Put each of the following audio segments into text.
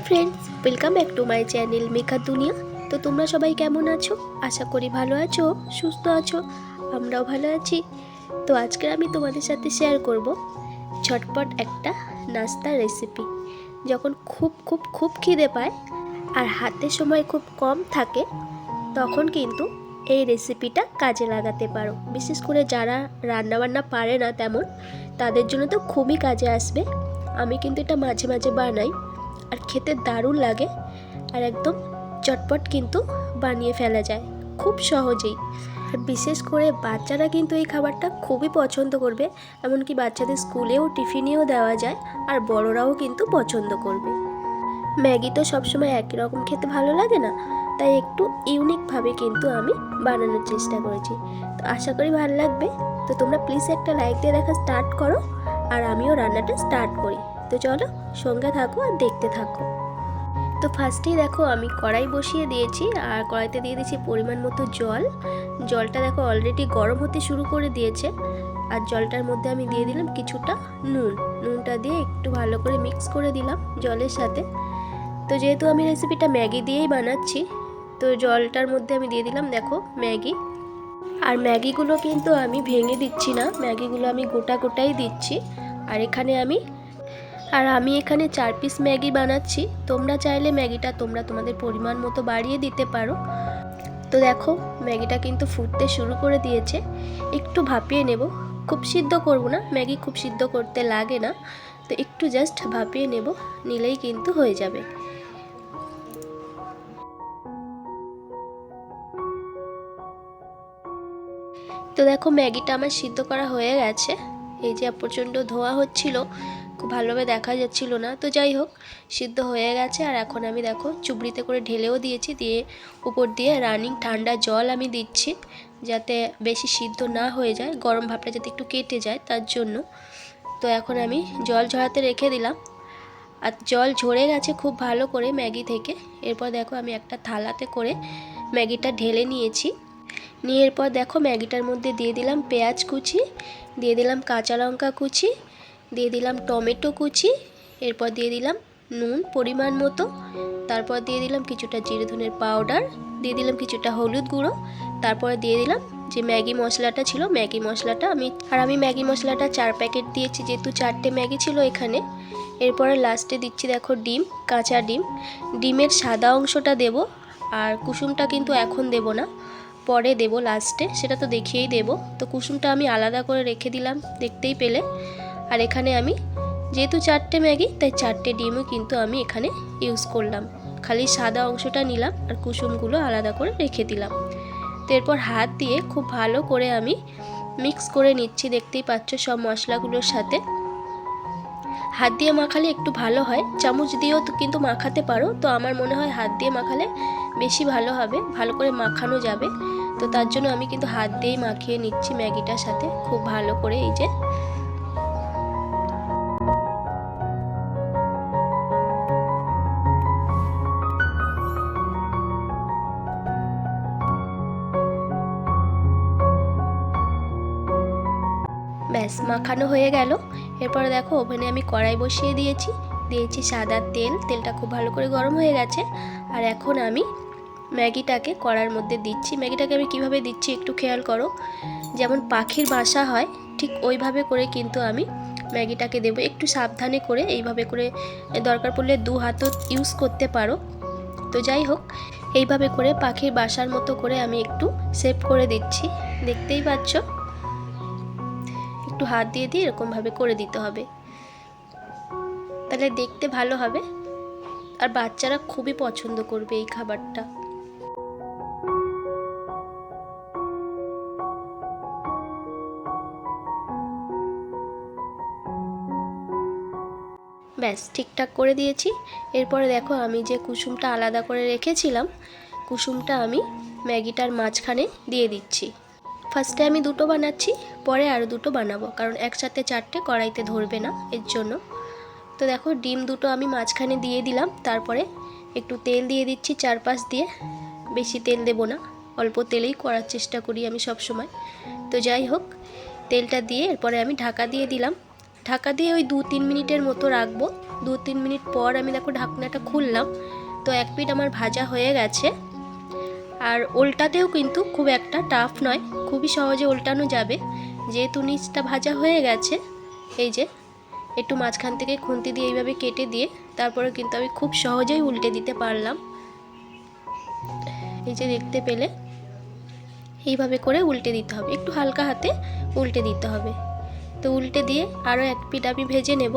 Friends, welcome back to my channel Megha দুনিয়া। তো তোমরা সবাই কেমন আছো? আশা করি ভালো আছো, সুস্থ আছো। আমরাও ভালো আছি। তো আজকে আমি তোমাদের সাথে শেয়ার করব ঝটপট একটা নাস্তার রেসিপি। যখন খুব খুব খুব খিদে পায় আর হাতে সময় খুব কম থাকে, তখন কিন্তু এই রেসিপিটা কাজে লাগাতে পারো। বিশেষ করে যারা রান্নাবান্না পারে না তেমন, তাদের জন্য তো খুবই কাজে আসবে। আমি কিন্তু এটা মাঝে মাঝে বানাই, আর খেতে দারুণ লাগে, আর একদম চটপট কিন্তু বানিয়ে ফেলা যায় খুব সহজেই। আর বিশেষ করে বাচ্চারা কিন্তু এই খাবারটা খুবই পছন্দ করবে। এমনকি বাচ্চাদের স্কুলেও টিফিনেও দেওয়া যায়, আর বড়রাও কিন্তু পছন্দ করবে। ম্যাগি তো সবসময় একই রকম খেতে ভালো লাগে না, তাই একটু ইউনিকভাবে কিন্তু আমি বানানোর চেষ্টা করেছি। তো আশা করি ভালো লাগবে। তো তোমরা প্লিজ একটা লাইক দিয়ে দেখা স্টার্ট করো, আর আমিও রান্নাটা স্টার্ট করি। তো চলো সঙ্গে থাকো আর দেখতে থাকো। তো ফার্স্টেই দেখো আমি কড়াই বসিয়ে দিয়েছি, আর কড়াইতে দিয়ে দিয়েছি পরিমাণ মতো জল। জলটা দেখো অলরেডি গরম হতে শুরু করে দিয়েছে। আর জলটার মধ্যে আমি দিয়ে দিলাম কিছুটা নুনটা দিয়ে একটু ভালো করে মিক্স করে দিলাম জলের সাথে। তো যেহেতু আমি রেসিপিটা ম্যাগি দিয়েই বানাচ্ছি, তো জলটার মধ্যে আমি দিয়ে দিলাম দেখো ম্যাগি। আর ম্যাগিগুলো কিন্তু আমি ভেঙে দিচ্ছি না, ম্যাগিগুলো আমি গোটা গোটাই দিচ্ছি। আর আমি এখানে 4 পিস ম্যাগি বানাচ্ছি। তোমরা চাইলে ম্যাগিটা তোমাদের পরিমাণ মতো বাড়িয়ে দিতে পারো। তো দেখো ম্যাগিটা কিন্তু ফুটতে শুরু করে দিয়েছে। একটু ভাপিয়ে নেব, খুব সিদ্ধ করব না, ম্যাগি খুব সিদ্ধ করতে লাগে না। তো একটু জাস্ট ভাপিয়ে নেব, নিলেই কিন্তু হয়ে যাবে। তো দেখো ম্যাগিটা আমার সিদ্ধ করা হয়ে গেছে। এই যে প্রচণ্ড ধোঁয়া হচ্ছিল, খুব ভালোভাবে দেখা যাচ্ছিল না। তো যাই হোক, সিদ্ধ হয়ে গেছে। আর এখন আমি দেখো চুবড়িতে করে ঢেলেও দিয়েছি, দিয়ে উপর দিয়ে রানিং ঠান্ডা জল আমি দিচ্ছি, যাতে বেশি সিদ্ধ না হয়ে যায়, গরম ভাবটা যাতে একটু কেটে যায় তার জন্য। তো এখন আমি জল ঝরাতে রেখে দিলাম, আর জল ঝরে গেছে খুব ভালো করে ম্যাগি থেকে। এরপর দেখো আমি একটা থালাতে করে ম্যাগিটা ঢেলে নিয়েছি। নিয়ে এরপর দেখো ম্যাগিটার মধ্যে দিয়ে দিলাম পেঁয়াজ কুচি, দিয়ে দিলাম কাঁচা লঙ্কা কুচি, দিয়ে দিলাম টমেটো কুচি, এরপর দিয়ে দিলাম নুন পরিমাণ মতো, তারপর দিয়ে দিলাম কিছুটা জিরে ধনের পাউডার, দিয়ে দিলাম কিছুটা হলুদ গুঁড়ো, তারপরে দিয়ে দিলাম যে ম্যাগি মশলাটা ছিল, ম্যাগি মশলাটা আমি ম্যাগি মশলাটা 4 প্যাকেট দিয়েছি, যেহেতু 4টে ম্যাগি ছিল এখানে। এরপরে লাস্টে দিচ্ছি দেখো ডিম, কাঁচা ডিম। ডিমের সাদা অংশটা দেব, আর কুসুমটা কিন্তু এখন দেব না, পরে দেব লাস্টে, সেটা তো দেখিয়েই দেব। তো কুসুমটা আমি আলাদা করে রেখে দিলাম, দেখতেই পেলে। আর এখানে আমি যেহেতু 4টে ম্যাগি, তাই 4টে ডিমও কিন্তু আমি এখানে ইউজ করলাম। খালি সাদা অংশটা নিলাম আর কুসুমগুলো আলাদা করে রেখে দিলাম। তো এরপর হাত দিয়ে খুব ভালো করে আমি মিক্স করে নিচ্ছি, দেখতেই পাচ্ছ সব মশলাগুলোর সাথে। হাত দিয়ে মাখালে একটু ভালো হয়, চামচ দিয়েও কিন্তু মাখাতে পারো। তো আমার মনে হয় হাত দিয়ে মাখালে বেশি ভালো হবে, ভালো করে মাখানো যাবে। তো তার জন্য আমি কিন্তু হাত দিয়েই মাখিয়ে নিচ্ছি ম্যাগিটার সাথে খুব ভালো করে। এই যে ব্যাস মাখানো হয়ে গেল। এরপরে দেখো ওভেনে আমি কড়াই বসিয়ে দিয়েছি সাদা তেল। তেলটা খুব ভালো করে গরম হয়ে গেছে। আর এখন আমি ম্যাগিটাকে কড়ার মধ্যে দিচ্ছি। ম্যাগিটাকে আমি কিভাবে দিচ্ছি একটু খেয়াল করো, যেমন পাখির বাসা হয় ঠিক ওইভাবে করে কিন্তু আমি ম্যাগিটাকে দেবো। একটু সাবধানে করে, এইভাবে করে, দরকার পড়লে 2 হাতও ইউজ করতে পারো। তো যাই হোক, এইভাবে করে পাখির বাসার মতো করে আমি একটু শেপ করে দিচ্ছি, দেখতেই পাচ্ছ। একটু হাত দিয়ে এরকমভাবে করে দিতে হবে, তাহলে দেখতে ভালো হবে, আর বাচ্চারা খুবই পছন্দ করবে এই খাবারটা। ব্যাস ঠিকঠাক করে দিয়েছি। এরপরে দেখো আমি যে কুসুমটা আলাদা করে রেখেছিলাম, কুসুমটা আমি ম্যাগিটার মাঝখানে দিয়ে দিচ্ছি। ফার্স্টে আমি 2টো বানাচ্ছি, পরে আরও 2টো বানাবো, কারণ একসাথে 4টে কড়াইতে ধরবে না, এর জন্য। তো দেখো ডিম 2টো আমি মাঝখানে দিয়ে দিলাম, তারপরে একটু তেল দিয়ে দিচ্ছি চারপাশ দিয়ে। বেশি তেল দেব না, অল্প তেলেই করার চেষ্টা করি আমি সব সময়। তো যাই হোক, তেলটা দিয়ে এরপরে আমি ঢাকা দিয়ে দিলাম। ঢাকা দিয়ে ওই 2-3 মিনিটের মতো রাখবো, 2-3 মিনিট পর আমি দেখো ঢাকনাটা খুললাম, তো এক পিঠ আমার ভাজা হয়ে গেছে। আর উল্টাতেও কিন্তু খুব একটা টাফ নয়, খুবই সহজে উল্টানো যাবে। যেহেতু নিচটা ভাজা হয়ে গেছে, এই যে একটু মাঝখান থেকে খুন্তি দিয়ে এইভাবে কেটে দিয়ে তারপরে কিন্তু আমি খুব সহজেই উল্টে দিতে পারলাম। এই যে দেখতে পেলে, এইভাবে করে উল্টে দিতে হবে, একটু হালকা হাতে উল্টে দিতে হবে। তো উল্টে দিয়ে আরও এক পিঠ আমি ভেজে নেব।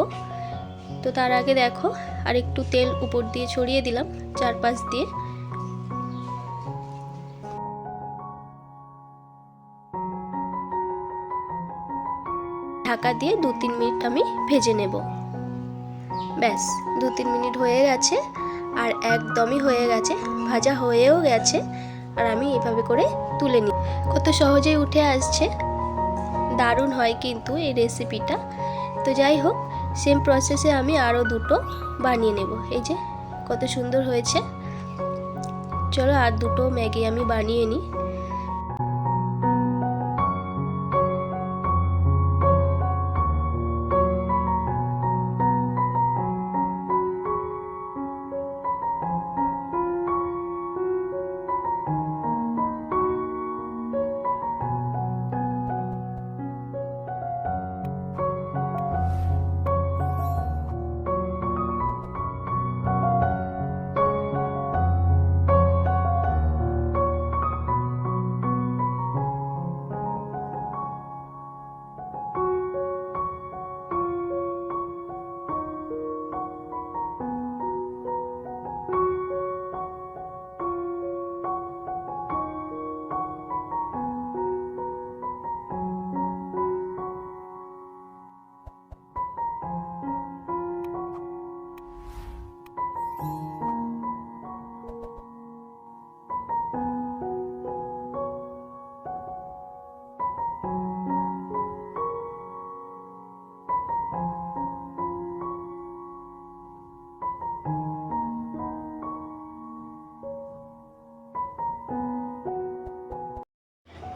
তো তার আগে দেখো আর একটু তেল উপর দিয়ে ছড়িয়ে দিলাম চারপাশ দিয়ে। ঢাকা দিয়ে 2-3 মিনিট আমি ভেজে নেব। ব্যাস 2-3 মিনিট হয়ে গেছে আর একদমই হয়ে গেছে, ভাজা হয়েও গেছে। আর আমি এভাবে করে তুলে নিই, কত সহজেই উঠে আসছে। দারুণ হয় কিন্তু এই রেসিপিটা। তো যাই হোক, সেম প্রসেসে আমি আরও দুটো বানিয়ে নেব। এই যে কত সুন্দর হয়েছে। চলো আর দুটো ম্যাগি আমি বানিয়ে নিই।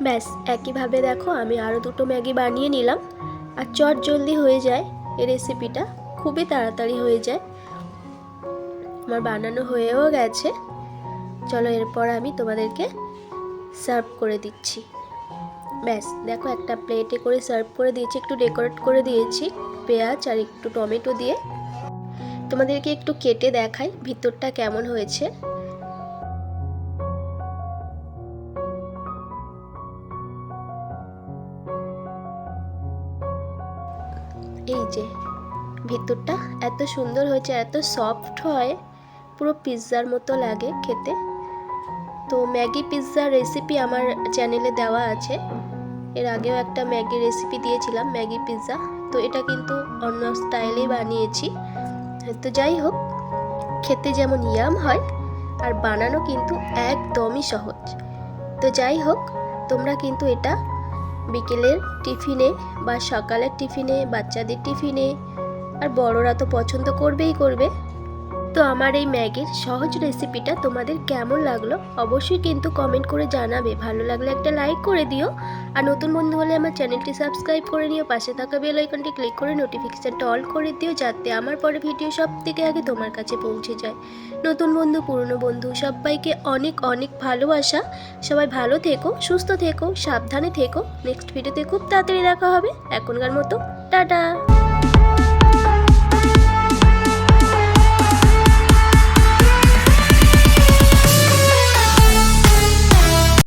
ব্যাস একইভাবে দেখো আমি আরও দুটো ম্যাগি বানিয়ে নিলাম। আর চট জলদি হয়ে যায় এই রেসিপিটা, খুবই তাড়াতাড়ি হয়ে যায়। আমার বানানো হয়েও গেছে। চলো এরপর আমি তোমাদেরকে সার্ভ করে দিচ্ছি। ব্যাস দেখো একটা প্লেটে করে সার্ভ করে দিয়েছি, একটু ডেকোরেট করে দিয়েছি পেঁয়াজ আর একটু টমেটো দিয়ে। তোমাদেরকে একটু কেটে দেখাই ভিতরটা কেমন হয়েছে। এই যে ভিতরটা এত সুন্দর হয়েছে, এত সফট হয়, পুরো পিৎজার মতো লাগে খেতে। তো ম্যাগি পিৎজার রেসিপি আমার চ্যানেলে দেওয়া আছে। এর আগেও একটা ম্যাগি রেসিপি দিয়েছিলাম, ম্যাগি পিৎজা। তো এটা কিন্তু অন্য স্টাইলেই বানিয়েছি। তো যাই হোক, খেতে যেমন ইয়াম হয় আর বানানো কিন্তু একদমই সহজ। তো যাই হোক, তোমরা কিন্তু এটা বিকেলের টিফিনে বা সকালের টিফিনে, বাচ্চাদের টিফিনে, আর বড়রা তো পছন্দ করবেই করবে। তো আমার এই ম্যাগির সহজ রেসিপিটা তোমাদের কেমন লাগলো অবশ্যই কিন্তু কমেন্ট করে জানাবে। ভালো লাগলে একটা লাইক করে দিও। আর নতুন বন্ধু হলে আমার চ্যানেলটি সাবস্ক্রাইব করে নিও, পাশে থাকা বেল আইকনটি ক্লিক করে নোটিফিকেশনটা অল করে দিও, যাতে আমার পরে ভিডিও সব থেকে আগে তোমার কাছে পৌঁছে যায়। নতুন বন্ধু, পুরনো বন্ধু, সবাইকে অনেক অনেক ভালোবাসা। সবাই ভালো থেকো, সুস্থ থেকো, সাবধানে থেকো। নেক্সট ভিডিওতে খুব তাড়াতাড়ি দেখা হবে। এখনকার মতো টাটা।